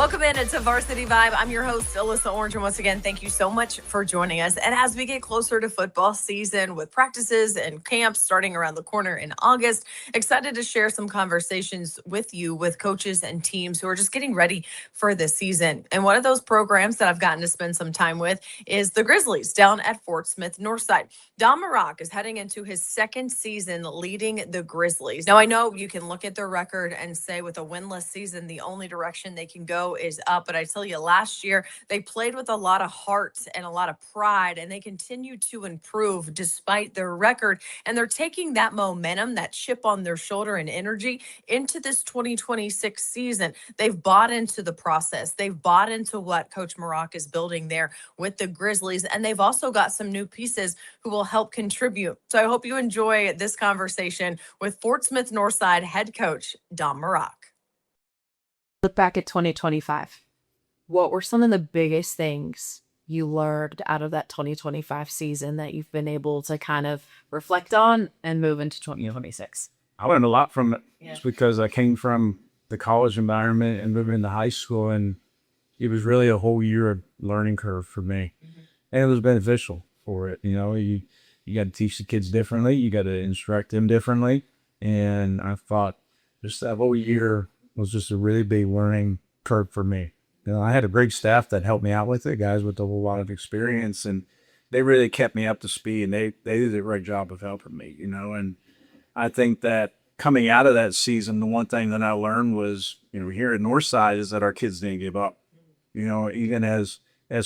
Welcome in. It's a Varsity Vibe. I'm your host, Alyssa Orange. And once again, thank you so much for joining us. And as we get closer to football season with practices and camps starting around the corner in August, excited to share some conversations with you with coaches and teams who are just getting ready for the season. And one of those programs that I've gotten to spend some time with is the Grizzlies down at Fort Smith Northside. Dom Mirocke is heading into his second season leading the Grizzlies. Now, I know you can look at their record and say with a winless season, the only direction they can go is up. But I tell you, last year, they played with a lot of heart and a lot of pride, and they continue to improve despite their record. And they're taking that momentum, that chip on their shoulder and energy into this 2026 season. They've bought into the process. They've bought into what Coach Mirocke is building there with the Grizzlies. And they've also got some new pieces who will help contribute. So I hope you enjoy this conversation with Fort Smith Northside head coach Dom Mirocke. Look back at 2025. What were some of the biggest things you learned out of that 2025 season that you've been able to kind of reflect on and move into 2026? I learned a lot from it just because I came from the college environment and moving into high school, and it was really a whole year of learning curve for me. And it was beneficial for it. You know, you got to teach the kids differently. You got to instruct them differently. And I thought just that whole year was just a really big learning curve for me. You know, I had a great staff that helped me out with it, guys with a whole lot of experience, and they really kept me up to speed, and they did a great job of helping me, you know. And I think that coming out of that season, the one thing that I learned was, you know, here at Northside is that our kids didn't give up. You know, even as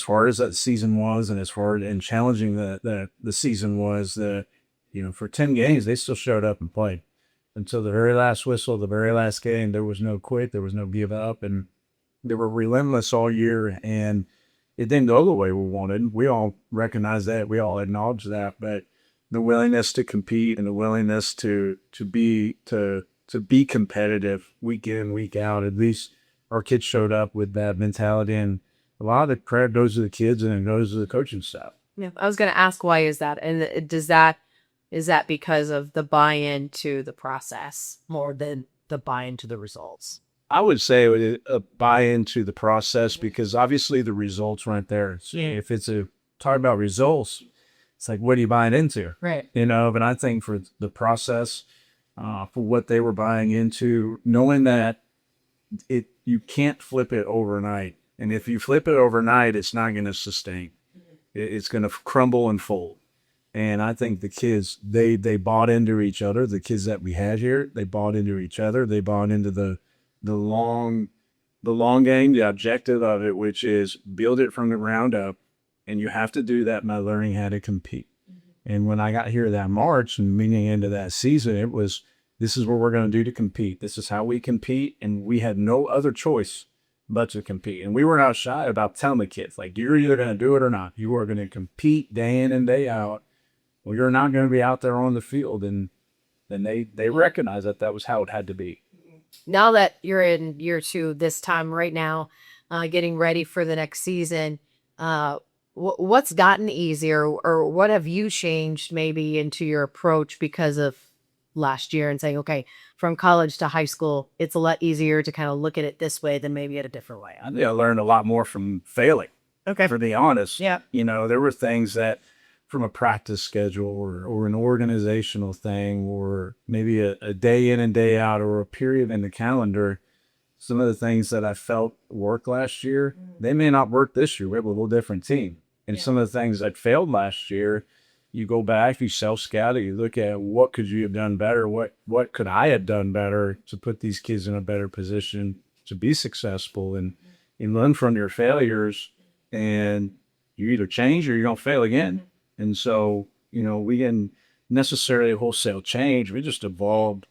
hard as that season was, and as hard and challenging the season was, you know, for 10 games, they still showed up and played. Until the very last whistle, the very last game, there was no quit, there was no give up, and they were relentless all year, and it didn't go the way we wanted. We all recognize that, we all acknowledge that, but the willingness to compete and the willingness to be competitive week in, week out, at least our kids showed up with that mentality, and a lot of the credit goes to the kids and it goes to the coaching staff. Yeah, I was going to ask, why is that? And is that because of the buy-in to the process more than the buy-in to the results? I would say a buy-in to the process, because obviously the results weren't there. So if it's talking about results, it's like, what are you buying into? Right. You know, but I think for the process, for what they were buying into, knowing that you can't flip it overnight. And if you flip it overnight, it's not going to sustain. It's going to crumble and fold. And I think the kids, they bought into each other. The kids that we had here, they bought into each other. They bought into the long game, the objective of it, which is build it from the ground up. And you have to do that by learning how to compete. And when I got here that March and meaning into that season, it was, this is what we're going to do to compete. This is how we compete. And we had no other choice but to compete. And we were not shy about telling the kids, like, you're either going to do it or not. You are going to compete day in and day out. Well, you're not going to be out there on the field. And then they recognized that was how it had to be. Now that you're in year two this time right now, getting ready for the next season, what's gotten easier, or what have you changed maybe into your approach because of last year, and saying, okay, from college to high school, it's a lot easier to kind of look at it this way than maybe at a different way? I think I learned a lot more from failing. Okay. To be honest. Yeah. You know, there were things that from a practice schedule or an organizational thing, or maybe a day in and day out, or a period in the calendar, some of the things that I felt worked last year, they may not work this year. We have a little different team. And some of the things that failed last year, you go back, you self-scout it, you look at what could you have done better, what could I have done better to put these kids in a better position to be successful, and learn from your failures, and you either change or you're going to fail again. And so, you know, we didn't necessarily wholesale change. We just evolved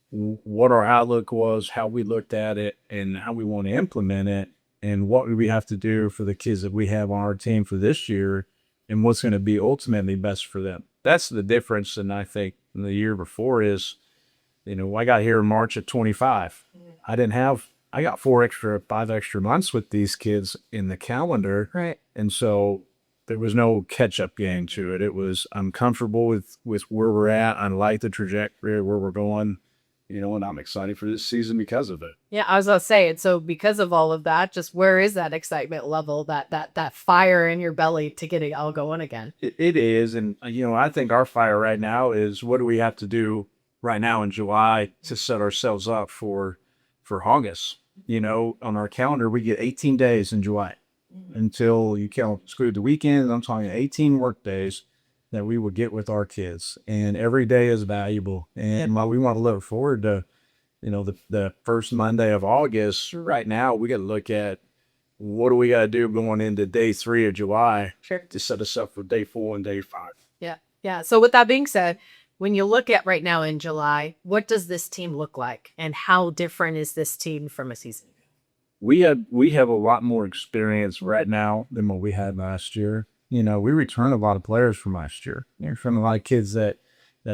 what our outlook was, how we looked at it, and how we want to implement it, and what we have to do for the kids that we have on our team for this year, and what's going to be ultimately best for them. That's the difference. And I think the year before is, you know, I got here in March of 25. I got 5 extra months with these kids in the calendar. Right. And so there was no catch-up game to it. It was, I'm comfortable with where we're at. I like the trajectory where we're going. and I'm excited for this season because of it. Yeah, I was gonna say it. So because of all of that, just where is that excitement level, that fire in your belly to get it all going again? It is. And, I think our fire right now is what do we have to do right now in July to set ourselves up for August? On our calendar, we get 18 days in July until you count exclude the weekends. I'm talking 18 work days that we will get with our kids. And every day is valuable. And while we want to look forward to, the first Monday of August, right now, we got to look at what do we got to do going into day 3 of July to set us up for day 4 and day 5. Yeah. Yeah. So with that being said, when you look at right now in July, what does this team look like and how different is this team from a season ago? We have a lot more experience right now than what we had last year. We returned a lot of players from last year. We returned a lot of kids that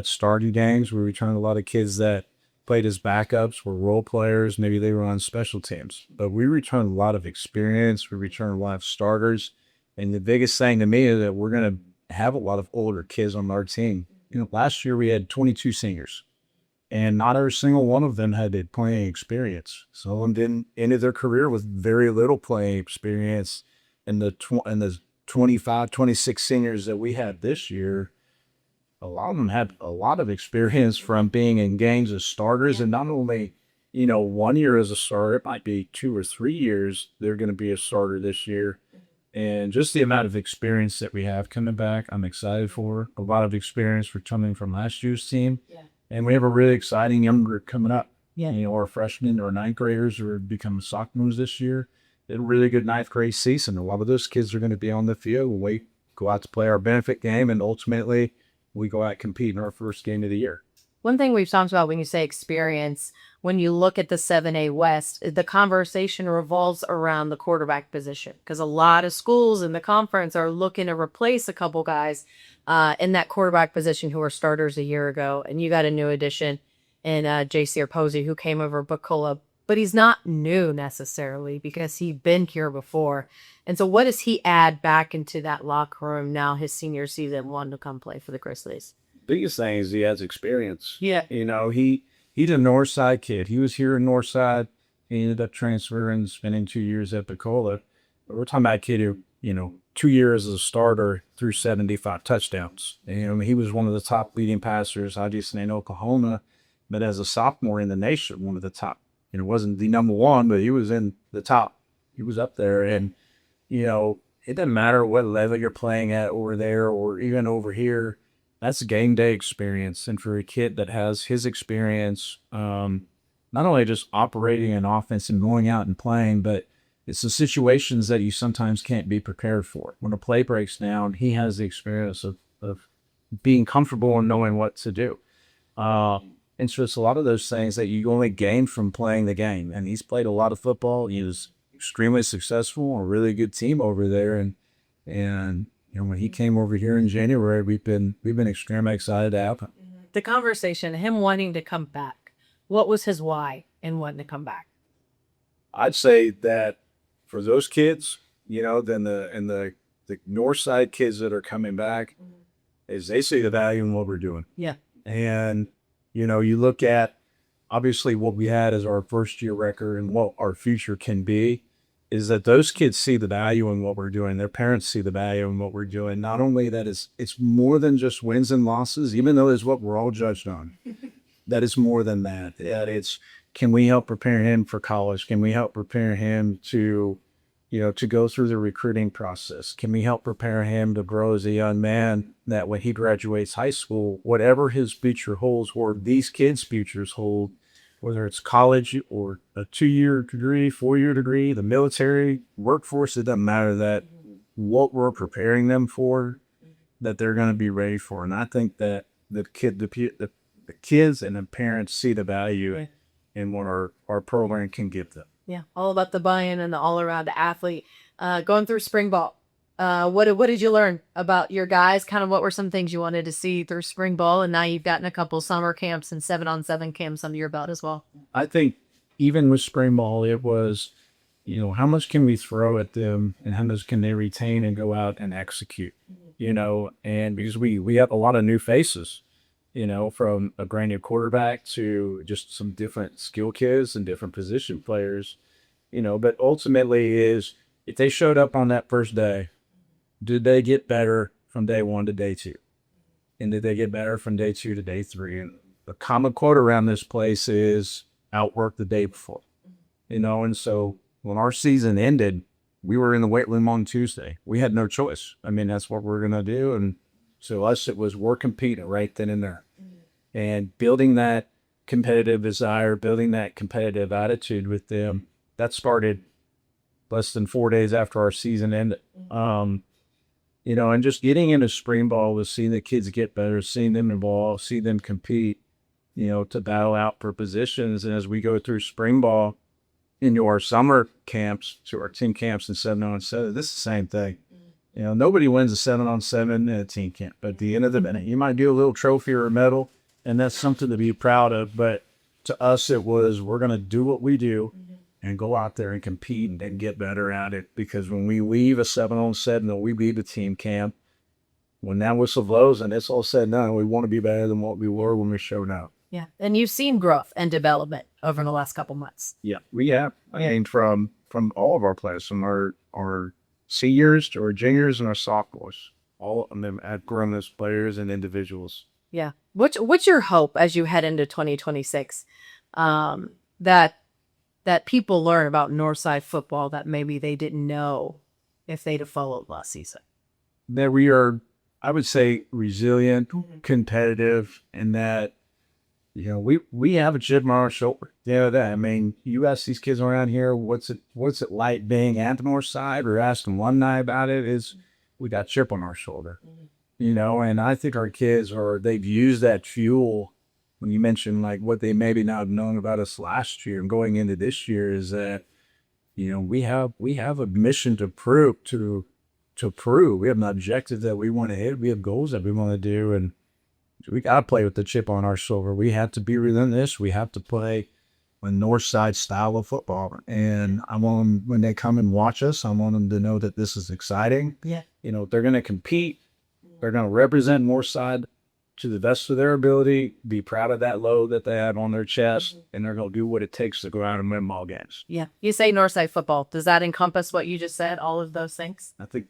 started games. We returned a lot of kids that played as backups, were role players. Maybe they were on special teams. But we returned a lot of experience. We returned a lot of starters. And the biggest thing to me is that we're going to have a lot of older kids on our team. Last year we had 22 seniors. And not every single one of them had playing experience. Some of them ended their career with very little playing experience. And the 25, 26 seniors that we had this year, a lot of them had a lot of experience from being in games as starters. And not only, 1 year as a starter, it might be 2 or 3 years they're going to be a starter this year. And just the amount of experience that we have coming back, I'm excited for. A lot of experience for coming from last year's team. Yeah. And we have a really exciting young group coming up. Yeah. Our freshmen or ninth graders who are becoming sophomores this year. They had a really good ninth grade season. A lot of those kids are going to be on the field when we go out to play our benefit game. And ultimately, we go out and compete in our first game of the year. One thing we've talked about when you say experience, when you look at the 7A West, the conversation revolves around the quarterback position because a lot of schools in the conference are looking to replace a couple guys in that quarterback position who were starters a year ago. And you got a new addition in J.C. Posey who came over Bucola, but he's not new necessarily because he'd been here before. And so what does he add back into that locker room now his senior season wanting to come play for the Grizzlies? Biggest thing is he has experience. Yeah. He's a Northside kid. He was here in Northside. He ended up transferring, spending 2 years at Bucola. But we're talking about a kid who, 2 years as a starter threw 75 touchdowns. He was one of the top leading passers, obviously in Oklahoma, but as a sophomore in the nation, one of the top. It wasn't the number one, but he was in the top. He was up there. And, it doesn't matter what level you're playing at over there or even over here. That's a game day experience. And for a kid that has his experience, not only just operating an offense and going out and playing, but it's the situations that you sometimes can't be prepared for. When a play breaks down, he has the experience of being comfortable and knowing what to do. And so it's a lot of those things that you only gain from playing the game. And he's played a lot of football. He was extremely successful, a really good team over there. And when he came over here in January, we've been extremely excited to have him. The conversation, him wanting to come back, what was his why in wanting to come back? I'd say that for those kids, then the Northside kids that are coming back, is they see the value in what we're doing. Yeah. And, you look at obviously what we had as our first year record and what our future can be, is that those kids see the value in what we're doing. Their parents see the value in what we're doing. Not only that it's more than just wins and losses, even though it's what we're all judged on. That is more than that. It's, can we help prepare him for college? Can we help prepare him to go through the recruiting process? Can we help prepare him to grow as a young man that when he graduates high school, whatever his future holds, or these kids' futures hold, whether it's college or a 2-year degree, 4-year degree, the military, workforce, it doesn't matter, that what we're preparing them for, that they're going to be ready for. And I think that the kids and the parents see the value in what our program can give them. Yeah, all about the buy-in and the all-around athlete. Going through spring ball, what did you learn about your guys? Kind of what were some things you wanted to see through spring ball? And now you've gotten a couple summer camps and 7-on-7 camps under your belt as well. I think even with spring ball, it was, how much can we throw at them and how much can they retain and go out and execute? And because we have a lot of new faces. from a brand new quarterback to just some different skill kids and different position players, but ultimately is if they showed up on that first day, did they get better from day one to day two? And did they get better from day two to day three? And the common quote around this place is outwork the day before, and so when our season ended, we were in the weight room on Tuesday. We had no choice. I mean, that's what we're going to do. And so us, it was we're competing right then and there. And building that competitive desire, building that competitive attitude with them, that started less than 4 days after our season ended. And just getting into spring ball was seeing the kids get better, seeing them involved, see them compete, to battle out for positions. And as we go through spring ball into our summer camps, to our team camps and 7-on-7, this is the same thing. Nobody wins a 7-on-7 in a team camp, but at the end of the day, you might do a little trophy or a medal, and that's something to be proud of. But to us, it was, we're going to do what we do and go out there and compete and get better at it. Because when we leave a 7-on-7 or we leave a team camp, when that whistle blows and it's all said and done, we want to be better than what we were when we showed up. Yeah. And you've seen growth and development over the last couple months. Yeah, we have. I mean, from all of our players, from our seniors to our juniors and our sophomores, all of them have grown as players and individuals. Yeah. What's your hope as you head into 2026, that people learn about Northside football that maybe they didn't know if they'd have followed last season? That we are, I would say, resilient, competitive, and that we have a chip on our shoulder. That I mean, you ask these kids around here, what's it like being at the north side, or ask alumni about it, is we got a chip on our shoulder. And I think our kids they've used that fuel. When you mentioned like what they maybe not have known about us last year and going into this year, is that we have a mission to prove. We have an objective that we want to hit. We have goals that we want to do, and we got to play with the chip on our shoulder. We have to be relentless. We have to play a north side style of football. And I want them, when they come and watch us, I want them to know that this is exciting. Yeah. They're going to compete. They're going to represent north side to the best of their ability, be proud of that load that they have on their chest, and they're going to do what it takes to go out and win ball games. Yeah. You say Northside football. Does that encompass what you just said, all of those things? I think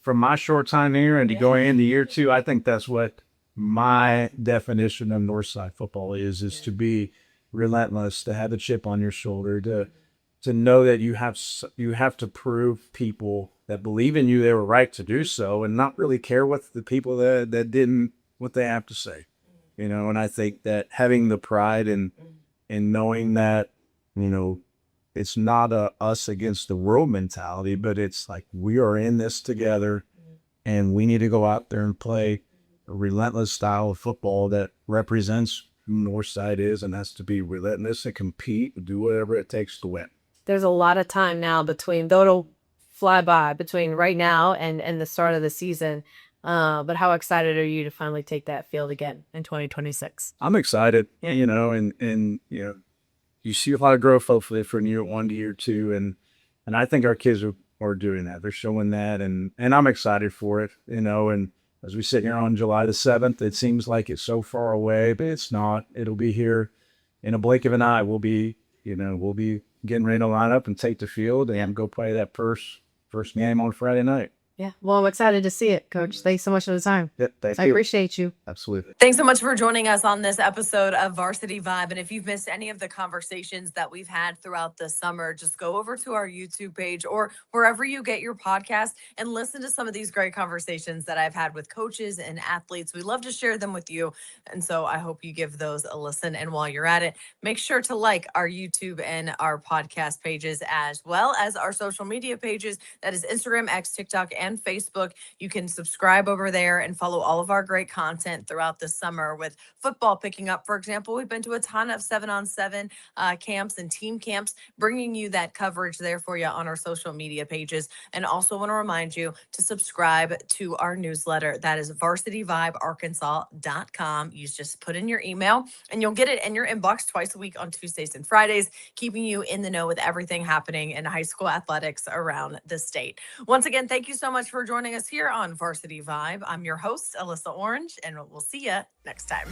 from my short time here and going into year two, I think that's what my definition of Northside football is to be relentless, to have a chip on your shoulder, to know that you have to prove people that believe in you they were right to do so, and not really care what the people that didn't, what they have to say. And I think that having the pride and knowing that, it's not a us against the world mentality, but it's like we are in this together, and we need to go out there and play a relentless style of football that represents who Northside is, and that's to be relentless and compete and do whatever it takes to win. There's a lot of time now between, though it'll fly by, between right now and the start of the season. But how excited are you to finally take that field again in 2026? I'm excited, and you see a lot of growth hopefully from year one to year two, and I think our kids are doing that. They're showing that, and I'm excited for it, and as we sit here on July the 7th, it seems like it's so far away, but it's not. It'll be here in a blink of an eye. We'll be getting ready to line up and take the field and go play that first game on Friday night. Yeah. Well, I'm excited to see it, Coach. Thanks so much for the time. Yeah, thank you. I appreciate you. Absolutely. Thanks so much for joining us on this episode of Varsity Vibe. And if you've missed any of the conversations that we've had throughout the summer, just go over to our YouTube page or wherever you get your podcast and listen to some of these great conversations that I've had with coaches and athletes. We love to share them with you. And so I hope you give those a listen. And while you're at it, make sure to like our YouTube and our podcast pages, as well as our social media pages. That is Instagram, X, TikTok, and Facebook. You can subscribe over there and follow all of our great content throughout the summer with football picking up. For example, we've been to a ton of 7-on-7 camps and team camps, bringing you that coverage there for you on our social media pages. And also want to remind you to subscribe to our newsletter. That is varsityvibearkansas.com. You just put in your email and you'll get it in your inbox twice a week on Tuesdays and Fridays, keeping you in the know with everything happening in high school athletics around the state. Once again, thank you so much much for joining us here on Varsity Vibe. I'm your host, Alyssa Orange, and we'll see you next time.